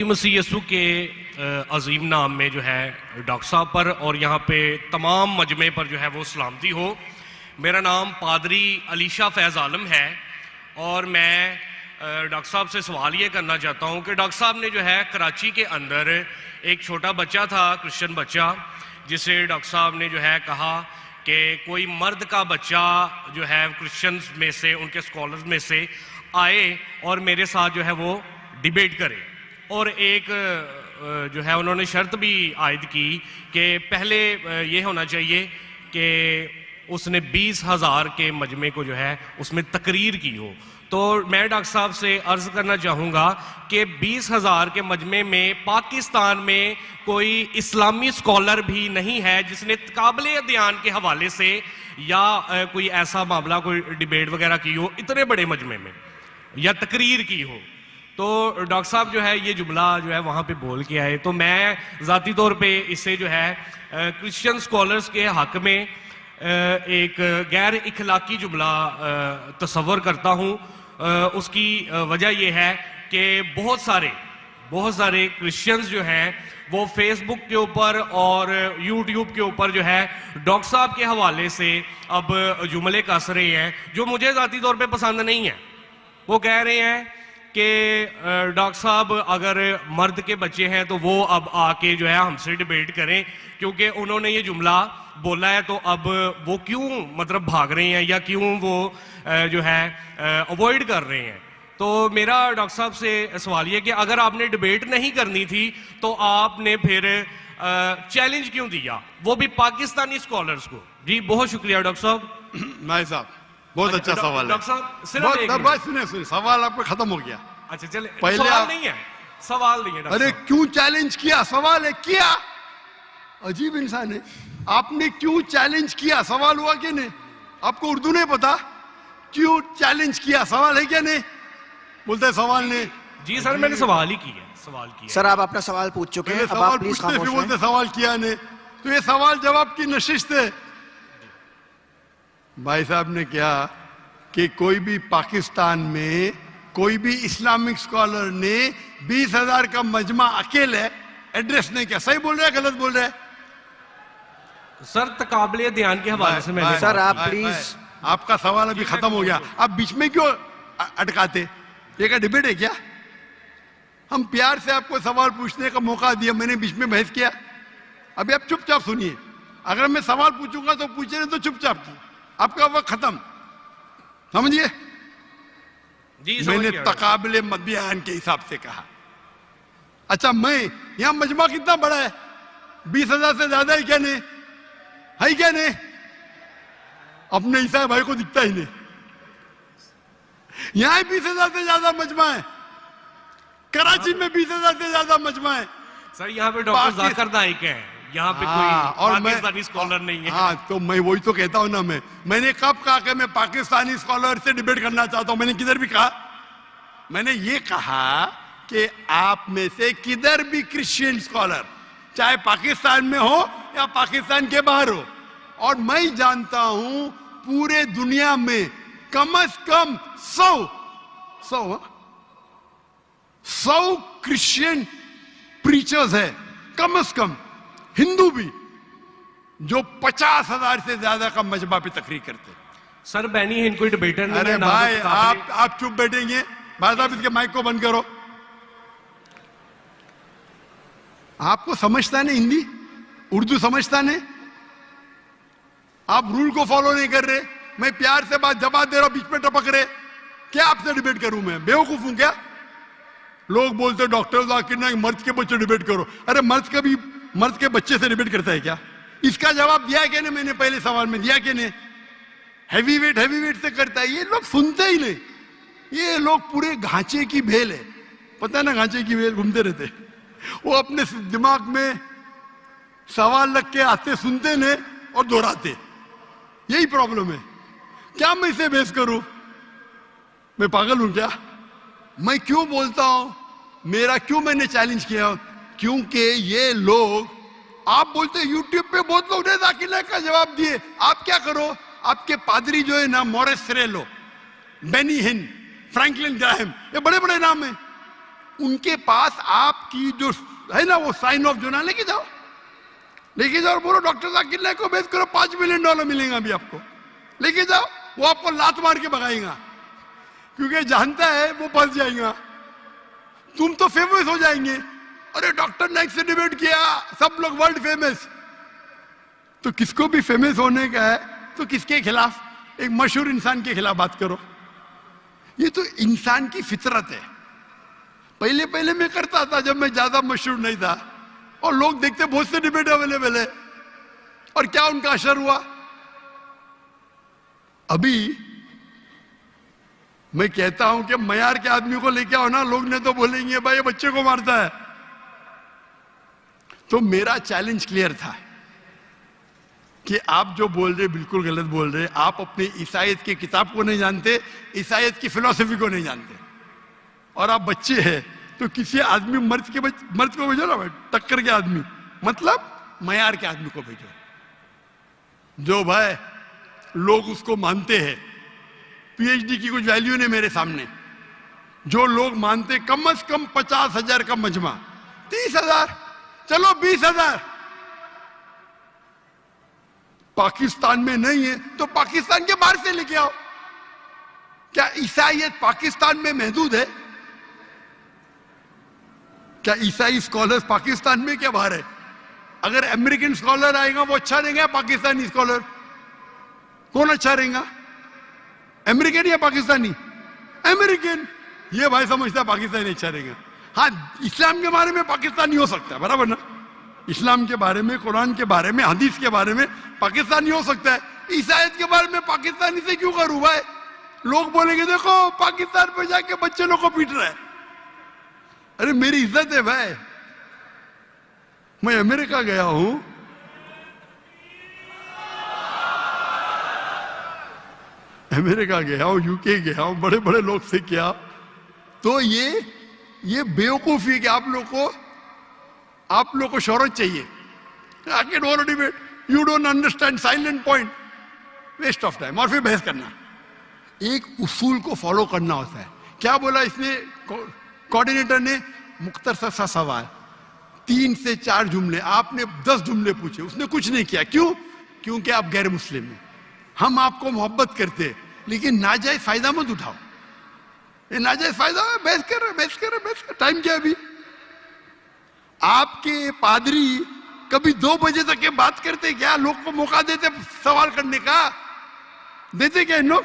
मसीह यसु के अजीम नाम में जो है डॉक्टर साहब पर और यहाँ पे तमाम मजमे पर जो है वो सलामती हो। मेरा नाम पादरी अलीशा फैज़ आलम है और मैं डॉक्टर साहब से सवाल ये करना चाहता हूँ कि डॉक्टर साहब ने जो है कराची के अंदर एक छोटा बच्चा था, क्रिश्चियन बच्चा, जिसे डॉक्टर साहब ने जो है कहा कि कोई मर्द का बच्चा जो है क्रिश्चियंस में से, उनके स्कॉलर्स में से आए और मेरे साथ जो है वो डिबेट करे। और एक जो है उन्होंने शर्त भी आयद की कि पहले ये होना चाहिए कि उसने 20,000 के मजमे को जो है उसमें तकरीर की हो। तो मैं डॉक्टर साहब से अर्ज़ करना चाहूँगा कि 20,000 के मजमे में पाकिस्तान में कोई इस्लामी स्कॉलर भी नहीं है जिसने काबिल अध्ययन के हवाले से या कोई ऐसा मामला, कोई डिबेट वगैरह की हो इतने बड़े मजमे में या तकरीर की हो। तो डॉक्टर साहब जो है ये जुमला जो है वहाँ पे बोल के आए, तो मैं ज़ाती तौर पे इससे जो है क्रिश्चियन स्कॉलर्स के हक़ में एक गैर इखलाकी जुमला तस्वर करता हूँ। उसकी वजह यह है कि बहुत सारे क्रिश्चियंस जो हैं वो फेसबुक के ऊपर और यूट्यूब के ऊपर जो है डॉक्टर साहब के हवाले से अब जुमले कस रहे हैं जो मुझे ज़ाती तौर पे पसंद नहीं है। वो कह रहे हैं कि डॉक्टर साहब अगर मर्द के बच्चे हैं तो वो अब आके जो है हमसे डिबेट करें, क्योंकि उन्होंने ये जुमला बोला है तो अब वो क्यों मतलब भाग रहे हैं या क्यों वो जो है अवॉइड कर रहे हैं। तो मेरा डॉक्टर साहब से सवाल ये कि अगर आपने डिबेट नहीं करनी थी तो आपने फिर चैलेंज क्यों दिया, वो भी पाकिस्तानी स्कॉलर्स को। जी बहुत शुक्रिया डॉक्टर साहब। नाई साहब बहुत अच्छा सवाल है। डॉक्टर साहब सिर्फ सुने सवाल आपका खत्म हो गया। अच्छा चले, पहले सवाल नहीं है, सवाल नहीं है। अरे क्यों चैलेंज किया, सवाल है किया। अजीब इंसान है, आपने क्यों चैलेंज किया, सवाल हुआ क्या नहीं? आपको उर्दू नहीं पता, क्यों चैलेंज किया, सवाल है क्या नहीं? बोलते हैं सवाल नहीं। जी सर मैंने सवाल ही किया, सवाल किया। सर आप अपना सवाल पूछ चुके हैं, अब आप प्लीज खामोश रहें। बोलते सवाल किया नहीं, तो ये सवाल जवाब की नशिस्त है। भाई साहब ने क्या कि कोई भी पाकिस्तान में कोई भी इस्लामिक स्कॉलर ने 20,000 का मजमा अकेले एड्रेस नहीं किया। सही बोल रहे हैं गलत बोल रहे हैं? सर तकाबले ध्यान के हवाले से मैंने। सर आप प्लीज, आपका सवाल अभी खत्म हो गया, आप बीच में क्यों अटकाते? ये का डिबेट है क्या? हम प्यार से आपको सवाल पूछने का मौका दिया, मैंने बीच में बहस किया? अभी आप चुपचाप सुनिए। अगर मैं सवाल पूछूंगा तो पूछे नहीं तो चुपचाप की, आपका वक्त खत्म, समझिए? मैंने तकाबले मध्यान के हिसाब से कहा। अच्छा मैं यहां मजमा कितना बड़ा है? 20,000 से ज्यादा है क्या नहीं? है क्या नहीं? अपने ईसाई भाई को दिखता ही नहीं। यहां 20,000 से ज्यादा मजमा है, कराची में 20,000 से ज्यादा मजमा है। सर यहाँ पे डॉक्टर जाकिर नाइक हैं, यहाँ पे कोई पाकिस्तानी स्कॉलर नहीं है। हाँ तो मैं वही तो कहता हूँ ना, मैंने कब कहा कि मैं पाकिस्तानी स्कॉलर से डिबेट करना चाहता हूँ? मैंने किधर भी कहा? मैंने ये कहा कि आप में से किधर भी क्रिश्चियन स्कॉलर, चाहे पाकिस्तान में हो या पाकिस्तान के बाहर हो, और मैं जानता हूं पूरे दुनिया में कम से कम 100 क्रिश्चियन प्रीचर्स है, कम से कम हिंदू भी, जो 50,000 से ज्यादा का मजमा पे तकरीर करते। सर बैनी हिंद कोई डिबेटर नहीं। अरे भाई आप चुप बैठेंगे? भाई साहब इसके माइक को बंद करो। आपको समझता नहीं हिंदी, उर्दू समझता नहीं, आप रूल को फॉलो नहीं कर रहे। मैं प्यार से बात जवाब दे रहा हूं, बीच में टपक रहे। क्या आपसे डिबेट करूं मैं? बेवकूफ हूं क्या? लोग बोलते डॉक्टर जाकिर नाइक मर्द के बच्चे डिबेट करो। अरे मर्द के बच्चे से डिबेट करता है क्या? इसका जवाब दिया क्या नहीं मैंने? पहले सवाल में दिया क्या नहीं? हैवी वेट से करता है। ये लोग सुनते ही नहीं। ये लोग पूरे घांचे की भेल है, पता है ना, घांचे की भेल घूमते रहते। वो अपने दिमाग में सवाल रख के आते, सुनते नहीं और दोहराते। यही प्रॉब्लम है। क्या मैं इसे बहस करूं? मैं पागल हूं क्या? मैं क्यों बोलता हूं? मेरा क्यों मैंने चैलेंज किया? क्योंकि ये लोग, आप बोलते यूट्यूब पे बहुत लोग ने जाकिर नाइक का जवाब दिए। आप क्या करो? आपके पादरी जो है ना, मोरिस सिरेलो, बेनी हिन, फ्रैंकलिन ग्राहम, ये बड़े बड़े नाम हैं। उनके पास आपकी जो है ना वो साइन ऑफ जो ना लेके जाओ और बोलो डॉक्टर जाकिर नाइक को बेच करो, $5 मिलियन मिलेगा अभी आपको, लेके जाओ। वो आपको लात मार के भगाएगा क्योंकि जानता है वो फंस जाएगा। तुम तो फेमस हो जाएंगे, अरे डॉक्टर नाइक से डिबेट किया, सब लोग वर्ल्ड फेमस। तो किसको भी फेमस होने का है तो किसके खिलाफ? एक मशहूर इंसान के खिलाफ बात करो। ये तो इंसान की फितरत है। पहले पहले मैं करता था जब मैं ज्यादा मशहूर नहीं था, और लोग देखते बहुत से डिबेट अवेलेबल है, और क्या उनका असर हुआ? अभी मैं कहता हूं कि मयार के आदमी को लेके आओ ना, लोग ने तो बोलेंगे भाई ये बच्चे को मारता है। तो मेरा चैलेंज क्लियर था कि आप जो बोल रहे बिल्कुल गलत बोल रहे। आप अपनी ईसाईयत की किताब को नहीं जानते, ईसाईयत की फिलॉसफी को नहीं जानते, और आप बच्चे हैं। तो किसी आदमी मर्द को भेजो ना, टक्कर के आदमी, मतलब मयार के आदमी को भेजो, जो भाई लोग उसको मानते हैं। पीएचडी की कुछ वैल्यू नहीं मेरे सामने। जो लोग मानते कम से कम 50,000 का मजमा, 30,000, चलो 20,000। पाकिस्तान में नहीं है तो पाकिस्तान के बाहर से लेके आओ। क्या ईसाईयत पाकिस्तान में महदूद है? क्या ईसाई स्कॉलर्स पाकिस्तान में क्या बाहर है? अगर अमेरिकन स्कॉलर आएगा वो अच्छा रहेगा, पाकिस्तानी स्कॉलर कौन अच्छा रहेगा? अमेरिकन या पाकिस्तानी? अमेरिकन। ये भाई समझता है पाकिस्तानी अच्छा रहेगा। हाँ, इस्लाम के बारे में पाकिस्तानी हो सकता है, बराबर ना? इस्लाम के बारे में, कुरान के बारे में, हदीस के बारे में पाकिस्तानी हो सकता है। ईसाईयत के बारे में पाकिस्तानी से क्यों करूं भाई? लोग बोलेंगे देखो पाकिस्तान पे जाके बच्चे लोग को पीट रहा है। अरे मेरी इज्जत है भाई। मैं अमेरिका गया हूं, यूके गया हूं, बड़े बड़े लोग से किया। तो ये बेवकूफी है कि आप लोग को शोहरत चाहिए। I can want to debate. You don't understand silent point. Waste of time. और फिर बहस करना। एक उसूल को फॉलो करना होता है। क्या बोला इसने कोऑर्डिनेटर ने? मुख्तसर सा सवाल, 3 से 4 जुमले। आपने 10 जुमले पूछे, उसने कुछ नहीं किया। क्यों? क्योंकि आप गैर मुस्लिम हैं। हम आपको मोहब्बत करते हैं, लेकिन नाजायज फायदा मत उठाओ। ये नाजायज फायदा, बहस कर। टाइम क्या अभी? आपके पादरी कभी 2 बजे तक के बात करते क्या? लोग को मौका देते सवाल करने का? देते क्या इन लोग?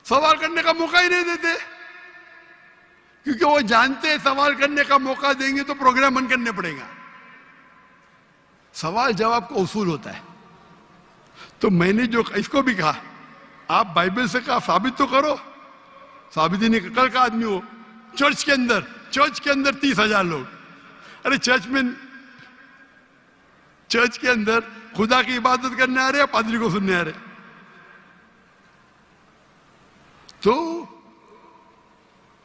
सवाल करने का मौका ही नहीं देते, क्योंकि वो जानते हैं सवाल करने का मौका देंगे तो प्रोग्राम बंद करने पड़ेगा। सवाल जवाब का उसूल होता है। तो मैंने जो इसको भी कहा, आप बाइबल से कहा साबित तो करो। साबित ही नहीं। कल का आदमी हो, चर्च के अंदर 30,000 लोग। अरे चर्च के अंदर खुदा की इबादत करने आ रहे या पादरी को सुनने आ रहे? तो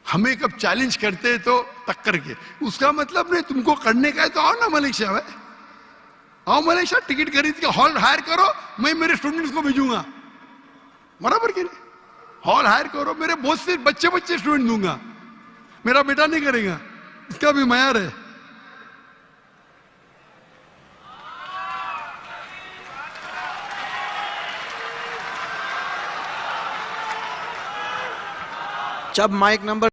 हमें कब चैलेंज करते हैं तो टक्कर के, उसका मतलब नहीं तुमको करने का है तो आओ ना मलेशिया में। आओ मलेशिया, टिकट खरीद के हॉल हायर करो, मैं मेरे स्टूडेंट्स को भेजूंगा, बराबर के नहीं? हॉल हायर करो, मेरे बहुत से बच्चे स्टूडेंट दूंगा। मेरा बेटा नहीं करेगा, इसका भी मयार है। जब माइक नंबर